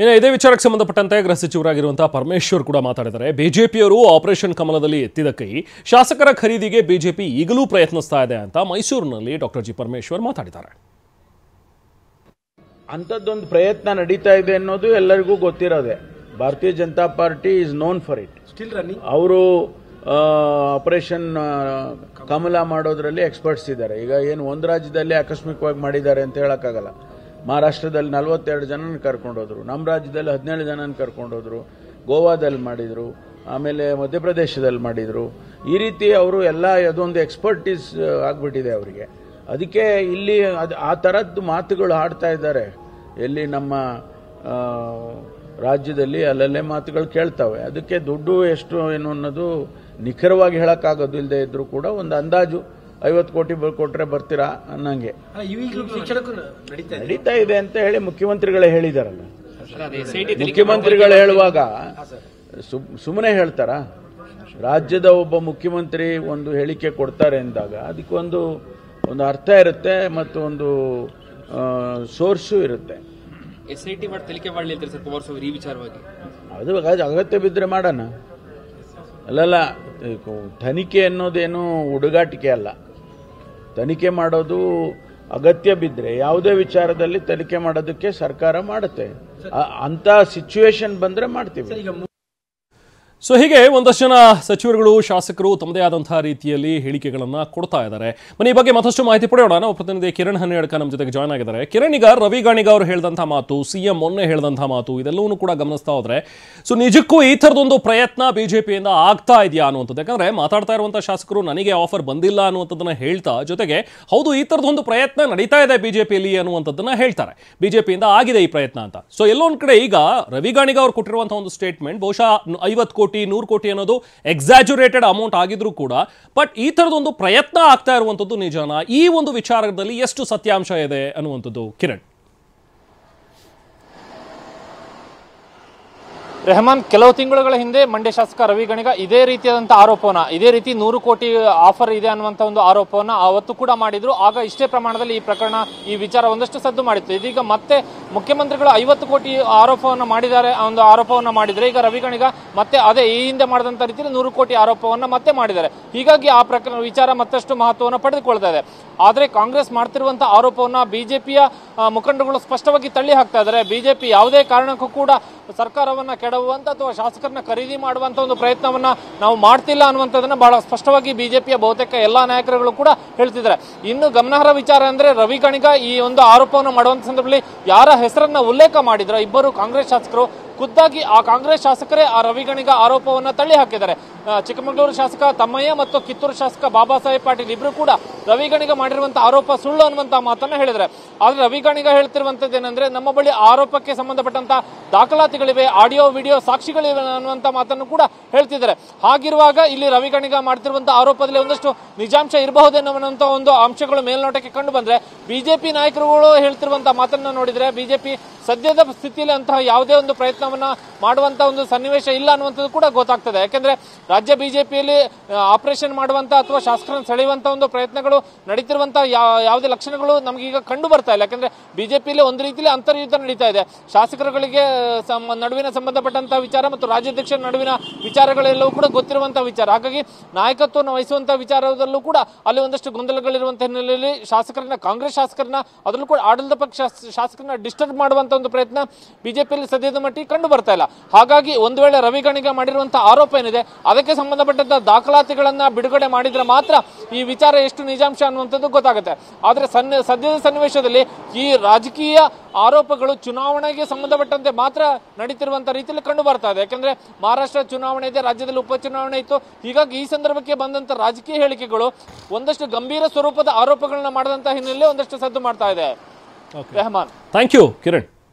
ಇನ್ನು ಇದೇ ವಿಚಾರಕ್ಕೆ ಸಂಬಂಧಪಟ್ಟಂತೆ ಗೃಹ ಸಚಿವರಾಗಿರುವಂತಹ ಪರಮೇಶ್ವರ್ ಕೂಡ ಮಾತಾಡಿದ್ದಾರೆ. ಬಿಜೆಪಿಯವರು ಆಪರೇಷನ್ ಕಮಲದಲ್ಲಿ ಎತ್ತಿದ ಕೈ, ಶಾಸಕರ ಖರೀದಿಗೆ ಬಿಜೆಪಿ ಈಗಲೂ ಪ್ರಯತ್ನಿಸ್ತಾ ಇದೆ ಅಂತ ಮೈಸೂರಿನಲ್ಲಿ ಡಾಕ್ಟರ್ ಜಿ ಪರಮೇಶ್ವರ್ ಮಾತಾಡಿದ್ದಾರೆ. ಅಂಥದ್ದೊಂದು ಪ್ರಯತ್ನ ನಡೀತಾ ಇದೆ ಅನ್ನೋದು ಎಲ್ಲರಿಗೂ ಗೊತ್ತಿರೋದೆ. ಭಾರತೀಯ Janata party is known for it. ಅವರು ಆಪರೇಷನ್ ಕಮಲ ಮಾಡೋದ್ರಲ್ಲಿ ಎಕ್ಸ್ಪರ್ಟ್ಸ್ ಇದ್ದಾರೆ. ಈಗ ಏನು ಒಂದು ರಾಜ್ಯದಲ್ಲಿ ಆಕಸ್ಮಿಕವಾಗಿ ಮಾಡಿದ್ದಾರೆ ಅಂತ ಹೇಳಕ್ಕಾಗಲ್ಲ. ಮಹಾರಾಷ್ಟ್ರದಲ್ಲಿ 42 ಜನನ ಕರ್ಕೊಂಡೋದ್ರು, ನಮ್ಮ ರಾಜ್ಯದಲ್ಲಿ 17 ಜನನ ಕರ್ಕೊಂಡೋದ್ರು, ಗೋವಾದಲ್ಲಿ ಮಾಡಿದ್ರು, ಆಮೇಲೆ ಮಧ್ಯಪ್ರದೇಶದಲ್ಲಿ ಮಾಡಿದ್ರು. ಈ ರೀತಿ ಅವರು ಎಲ್ಲ ಅದೊಂದು ಎಕ್ಸ್ಪರ್ಟೀಸ್ ಆಗ್ಬಿಟ್ಟಿದೆ ಅವರಿಗೆ. ಅದಕ್ಕೆ ಇಲ್ಲಿ ಆ ಥರದ್ದು ಮಾತುಗಳು ಆಡ್ತಾ ಇದ್ದಾರೆ. ಎಲ್ಲಿ ನಮ್ಮ ರಾಜ್ಯದಲ್ಲಿ ಅಲ್ಲಲ್ಲೇ ಮಾತುಗಳು ಕೇಳ್ತವೆ. ಅದಕ್ಕೆ ದುಡ್ಡು ಎಷ್ಟು ಏನು ಅನ್ನೋದು ನಿಖರವಾಗಿ ಹೇಳಕ್ಕಾಗೋದು ಇಲ್ಲದೆ ಇದ್ರು ಕೂಡ ಒಂದು ಅಂದಾಜು 50 ಕೋಟಿ ಕೊಟ್ರೆ ಬರ್ತೀರಾ ಅನ್ನಂಗೆ ನಡೀತಾ ಇದೆ ಅಂತ ಹೇಳಿ ಮುಖ್ಯಮಂತ್ರಿಗಳೇ ಹೇಳಿದಾರಲ್ಲ. ಮುಖ್ಯಮಂತ್ರಿಗಳು ಹೇಳುವಾಗ ಸುಮ್ಮನೆ ಹೇಳ್ತಾರ? ರಾಜ್ಯದ ಒಬ್ಬ ಮುಖ್ಯಮಂತ್ರಿ ಒಂದು ಹೇಳಿಕೆ ಕೊಡ್ತಾರೆ ಅಂದಾಗ ಅದಕ್ಕೊಂದು ಅರ್ಥ ಇರುತ್ತೆ ಮತ್ತು ಒಂದು ಸೋರ್ಸು ಇರುತ್ತೆ. SIT ಮಾಡಿ ತನಿಖೆ ಮಾಡಲಿ ಅಂತ ಸರ್ ಕುಮಾರಸ್ವಾಮಿ ಈ ವಿಚಾರವಾಗಿ. ಅದು ಅಗತ್ಯ ಬಿದ್ದರೆ ಮಾಡೋಣ. ಅಲ್ಲಲ್ಲ, ತನಿಖೆ ಅನ್ನೋದೇನು ಹುಡುಗಾಟಿಕೆ ಅಲ್ಲ. ತನಿಖೆ ಮಾಡೋದು ಅಗತ್ಯ ಬಿದ್ದರೆ ಯಾವುದೇ ವಿಚಾರದಲ್ಲಿ ತನಿಖೆ ಮಾಡೋದಕ್ಕೆ ಸರ್ಕಾರ ಮಾಡುತ್ತೆ. ಅಂತ ಸಿಚುವೇಶನ್ ಬಂದ್ರೆ ಮಾಡ್ತೀವಿ. ಸೊ ಹೀಗೆ ಒಂದಷ್ಟು ಜನ ಸಚಿವರುಗಳು, ಶಾಸಕರು ತಮ್ಮದೇ ಆದಂತಹ ರೀತಿಯಲ್ಲಿ ಹೇಳಿಕೆಗಳನ್ನು ಕೊಡ್ತಾ ಇದ್ದಾರೆ. ಈ ಬಗ್ಗೆ ಮತ್ತಷ್ಟು ಮಾಹಿತಿ ಪಡೆಯೋಣ. ನಾವು ಪ್ರತಿನಿಧಿ ಕಿರಣ್ ಹನ್ನೆರಡ್ಕ ನಮ್ಮ ಜೊತೆಗೆ ಜಾಯ್ನ್ ಆಗಿದ್ದಾರೆ. ಕಿರಣ್, ಈಗ ರವಿ ಗಾಣಿಗ ಅವರು ಹೇಳಿದಂತಹ ಮಾತು, CM ಮೊನ್ನೆ ಹೇಳಿದಂತಹ ಮಾತು, ಇದೆಲ್ಲವೂ ಕೂಡ ಗಮನಿಸ್ತಾ ಹೋದ್ರೆ ಸೊ ನಿಜಕ್ಕೂ ಈ ಥರದೊಂದು ಪ್ರಯತ್ನ ಬಿಜೆಪಿಯಿಂದ ಆಗ್ತಾ ಇದೆಯಾ ಅನ್ನುವಂಥದ್ದು. ಯಾಕಂದ್ರೆ ಮಾತಾಡ್ತಾ ಇರುವಂತಹ ಶಾಸಕರು ನನಗೆ ಆಫರ್ ಬಂದಿಲ್ಲ ಅನ್ನುವಂಥದ್ದನ್ನ ಹೇಳ್ತಾ, ಜೊತೆಗೆ ಹೌದು ಈ ಥರದೊಂದು ಪ್ರಯತ್ನ ನಡೀತಾ ಇದೆ ಬಿಜೆಪಿಯಲ್ಲಿ ಅನ್ನುವಂಥದ್ದನ್ನ ಹೇಳ್ತಾರೆ. ಬಿಜೆಪಿಯಿಂದ ಆಗಿದೆ ಈ ಪ್ರಯತ್ನ ಅಂತ. ಸೊ ಎಲ್ಲೊಂದ್ ಕಡೆ ಈಗ ರವಿ ಗಾಣಿಗ ಅವರು ಕೊಟ್ಟಿರುವಂತಹ ಒಂದು ಸ್ಟೇಟ್ಮೆಂಟ್ ಬಹುಶಃ 50 ಕೋಟಿ 100 ಕೋಟಿ ಅನ್ನೋದು ಎಕ್ಸಾಜುರೇಟೆಡ್ ಅಮೌಂಟ್ ಆಗಿದ್ರು ಕೂಡ, ಬಟ್ ಈ ತರದೊಂದು ಪ್ರಯತ್ನ ಆಗ್ತಾ ಇರುವಂತದ್ದು ನಿಜಾನ? ಈ ಒಂದು ವಿಚಾರದಲ್ಲಿ ಎಷ್ಟು ಸತ್ಯಾಂಶ ಇದೆ ಅನ್ನುವಂಥದ್ದು ಕಿರಣ್? ರೆಹಮಾನ್, ಕೆಲವು ತಿಂಗಳುಗಳ ಹಿಂದೆ ಮಂಡ್ಯ ಶಾಸಕ ರವಿ ಗಾಣಿಗ ಇದೇ ರೀತಿಯಾದಂತಹ ಆರೋಪವನ್ನ, ಇದೇ ರೀತಿ 100 ಕೋಟಿ ಆಫರ್ ಇದೆ ಅನ್ನುವಂಥ ಒಂದು ಆರೋಪವನ್ನ ಅವತ್ತು ಕೂಡ ಮಾಡಿದ್ರು. ಆಗ ಇಷ್ಟೇ ಪ್ರಮಾಣದಲ್ಲಿ ಈ ಪ್ರಕರಣ, ಈ ವಿಚಾರ ಒಂದಷ್ಟು ಸದ್ದು ಮಾಡಿತ್ತು. ಇದೀಗ ಮತ್ತೆ ಮುಖ್ಯಮಂತ್ರಿಗಳು 50 ಕೋಟಿ ಆರೋಪವನ್ನ ಮಾಡಿದ್ದಾರೆ, ಒಂದು ಆರೋಪವನ್ನ ಮಾಡಿದ್ರೆ ಈಗ ರವಿ ಗಾಣಿಗ ಮತ್ತೆ ಅದೇ ಈ ಹಿಂದೆ ಮಾಡಿದಂತ ರೀತಿಯಲ್ಲಿ 100 ಕೋಟಿ ಆರೋಪವನ್ನ ಮತ್ತೆ ಮಾಡಿದ್ದಾರೆ. ಹೀಗಾಗಿ ಆ ಪ್ರಕರಣ ವಿಚಾರ ಮತ್ತಷ್ಟು ಮಹತ್ವವನ್ನು ಪಡೆದುಕೊಳ್ತಾ ಇದೆ. ಆದ್ರೆ ಕಾಂಗ್ರೆಸ್ ಮಾಡ್ತಿರುವಂತಹ ಆರೋಪವನ್ನ ಬಿಜೆಪಿಯ ಮುಖಂಡರುಗಳು ಸ್ಪಷ್ಟವಾಗಿ ತಳ್ಳಿ ಹಾಕ್ತಾ ಇದ್ದಾರೆ. ಬಿಜೆಪಿ ಯಾವುದೇ ಕಾರಣಕ್ಕೂ ಕೂಡ ಸರ್ಕಾರವನ್ನ ಕೆಡವುವಂತ ಅಥವಾ ಶಾಸಕರನ್ನ ಖರೀದಿ ಮಾಡುವಂತ ಒಂದು ಪ್ರಯತ್ನವನ್ನ ನಾವು ಮಾಡ್ತಿಲ್ಲ ಅನ್ನುವಂಥದ್ದನ್ನ ಬಹಳ ಸ್ಪಷ್ಟವಾಗಿ ಬಿಜೆಪಿಯ ಬಹುತೇಕ ಎಲ್ಲಾ ನಾಯಕರುಗಳು ಕೂಡ ಹೇಳ್ತಿದ್ದಾರೆ. ಇನ್ನು ಗಮನಾರ್ಹ ವಿಚಾರ ಅಂದ್ರೆ ರವಿ ಗಾಣಿಗ ಈ ಒಂದು ಆರೋಪವನ್ನು ಮಾಡುವಂತ ಸಂದರ್ಭದಲ್ಲಿ ಯಾರ ಹೆಸರನ್ನ ಉಲ್ಲೇಖ ಮಾಡಿದ್ರ, ಇಬ್ಬರು ಕಾಂಗ್ರೆಸ್ ಶಾಸಕರು ಖುದ್ದಾಗಿ ಆ ಕಾಂಗ್ರೆಸ್ ಶಾಸಕರೇ ಆ ರವಿ ಗಾಣಿಗ ಆರೋಪವನ್ನ ತಳ್ಳಿ ಹಾಕಿದ್ದಾರೆ. ಚಿಕ್ಕಮಗಳೂರು ಶಾಸಕ ತಮ್ಮಯ್ಯ ಮತ್ತು ಕಿತ್ತೂರು ಶಾಸಕ ಬಾಬಾ ಸಾಹೇಬ್ ಪಾಟೀಲ್ ಇಬ್ರು ಕೂಡ ರವಿ ಗಾಣಿಗ ಮಾಡಿರುವಂತಹ ಆರೋಪ ಸುಳ್ಳು ಅನ್ನುವಂತಹ ಮಾತನ್ನ ಹೇಳಿದ್ದಾರೆ. ಆದ್ರೆ ರವಿ ಗಾಣಿಗ ಹೇಳ್ತಿರುವಂತದ್ದು ಏನಂದ್ರೆ, ನಮ್ಮ ಬಳಿ ಆರೋಪಕ್ಕೆ ಸಂಬಂಧಪಟ್ಟಂತ ದಾಖಲಾತಿಗಳಿವೆ, ಆಡಿಯೋ ವಿಡಿಯೋ ಸಾಕ್ಷಿಗಳಿವೆ ಅನ್ನುವಂತ ಮಾತನ್ನು ಕೂಡ ಹೇಳ್ತಿದ್ದಾರೆ. ಹಾಗಿರುವಾಗ ಇಲ್ಲಿ ರವಿ ಗಾಣಿಗ ಮಾಡ್ತಿರುವಂತಹ ಆರೋಪದಲ್ಲಿ ಒಂದಷ್ಟು ನಿಜಾಂಶ ಇರಬಹುದೇನ್ನುವಂತ ಒಂದು ಅಂಶಗಳು ಮೇಲ್ನೋಟಕ್ಕೆ ಕಂಡು ಬಂದ್ರೆ, ಬಿಜೆಪಿ ನಾಯಕರುಗಳು ಹೇಳ್ತಿರುವಂತಹ ಮಾತನ್ನ ನೋಡಿದ್ರೆ ಬಿಜೆಪಿ ಸದ್ಯದ ಸ್ಥಿತಿಯಲ್ಲಿ ಅಂತಹ ಯಾವುದೇ ಒಂದು ಪ್ರಯತ್ನವನ್ನ ಮಾಡುವಂತಹ ಒಂದು ಸನ್ನಿವೇಶ ಇಲ್ಲ ಅನ್ನುವಂಥದ್ದು ಕೂಡ ಗೊತ್ತಾಗ್ತದೆ. ಯಾಕೆಂದ್ರೆ ರಾಜ್ಯ ಬಿಜೆಪಿಯಲ್ಲಿ ಆಪರೇಷನ್ ಮಾಡುವಂತ ಅಥವಾ ಶಾಸಕರನ್ನು ಸೆಳೆಯುವಂತ ಒಂದು ಪ್ರಯತ್ನಗಳು ನಡೀತಿರುವಂತಹ ಯಾವುದೇ ಲಕ್ಷಣಗಳು ನಮಗೀಗ ಕಂಡು ಬರ್ತಾ ಇಲ್ಲ. ಯಾಕಂದ್ರೆ ಬಿಜೆಪಿಯಲ್ಲಿ ಒಂದು ರೀತಿಯಲ್ಲಿ ಅಂತರ್ಯುದ್ಧ ನಡೀತಾ ಇದೆ. ಶಾಸಕರುಗಳಿಗೆ ನಡುವಿನ ಸಂಬಂಧಪಟ್ಟಂತಹ ವಿಚಾರ ಮತ್ತು ರಾಜ್ಯಾಧ್ಯಕ್ಷರ ನಡುವಿನ ವಿಚಾರಗಳೆಲ್ಲವೂ ಕೂಡ ಗೊತ್ತಿರುವಂತಹ ವಿಚಾರ. ಹಾಗಾಗಿ ನಾಯಕತ್ವವನ್ನು ವಹಿಸುವಂತಹ ವಿಚಾರದಲ್ಲೂ ಕೂಡ ಅಲ್ಲಿ ಒಂದಷ್ಟು ಗೊಂದಲಗಳಿರುವಂತಹ ಹಿನ್ನೆಲೆಯಲ್ಲಿ ಶಾಸಕರನ್ನ, ಕಾಂಗ್ರೆಸ್ ಶಾಸಕರನ್ನ, ಅದರಲ್ಲೂ ಕೂಡ ಆಡಳಿತ ಪಕ್ಷ ಶಾಸಕರನ್ನ ಡಿಸ್ಟರ್ಬ್ ಮಾಡುವಂತ ಒಂದು ಪ್ರಯತ್ನ ಬಿಜೆಪಿಯಲ್ಲಿ ಸದ್ಯದ ಮಟ್ಟಿಗೆ ಕಂಡು ಬರ್ತಾ ಇಲ್ಲ. ಹಾಗಾಗಿ ಒಂದು ವೇಳೆ ರವಿ ಗಾಣಿಗ ಮಾಡಿರುವಂತಹ ಆರೋಪ ಏನಿದೆ ಅದಕ್ಕೆ ಸಂಬಂಧಪಟ್ಟಂತ ದಾಖಲಾತಿಗಳನ್ನ ಬಿಡುಗಡೆ ಮಾಡಿದ್ರೆ ಮಾತ್ರ ಈ ವಿಚಾರ ಎಷ್ಟು ನಿಜಾಂಶ ಅನ್ನುವಂಥದ್ದು ಗೊತ್ತಾಗುತ್ತೆ. ಆದ್ರೆ ಸದ್ಯದ ಸನ್ನಿವೇಶದಲ್ಲಿ ಈ ರಾಜಕೀಯ ಆರೋಪಗಳು ಚುನಾವಣೆಗೆ ಸಂಬಂಧಪಟ್ಟಂತೆ ಮಾತ್ರ ನಡೀತಿರುವಂತಹ ರೀತಿಯಲ್ಲಿ ಕಂಡು ಬರ್ತಾ ಇದೆ. ಯಾಕಂದ್ರೆ ಮಹಾರಾಷ್ಟ್ರ ಚುನಾವಣೆ ಇದೆ, ರಾಜ್ಯದಲ್ಲಿ ಉಪಚುನಾವಣೆ ಇತ್ತು. ಹೀಗಾಗಿ ಈ ಸಂದರ್ಭಕ್ಕೆ ಬಂದಂತ ರಾಜಕೀಯ ಹೇಳಿಕೆಗಳು ಒಂದಷ್ಟು ಗಂಭೀರ ಸ್ವರೂಪದ ಆರೋಪಗಳನ್ನ ಮಾಡದಂತ ಹಿನ್ನೆಲೆ ಒಂದಷ್ಟು ಸದ್ದು ಮಾಡ್ತಾ ಇದೆ. Rahman, thank you Kiran.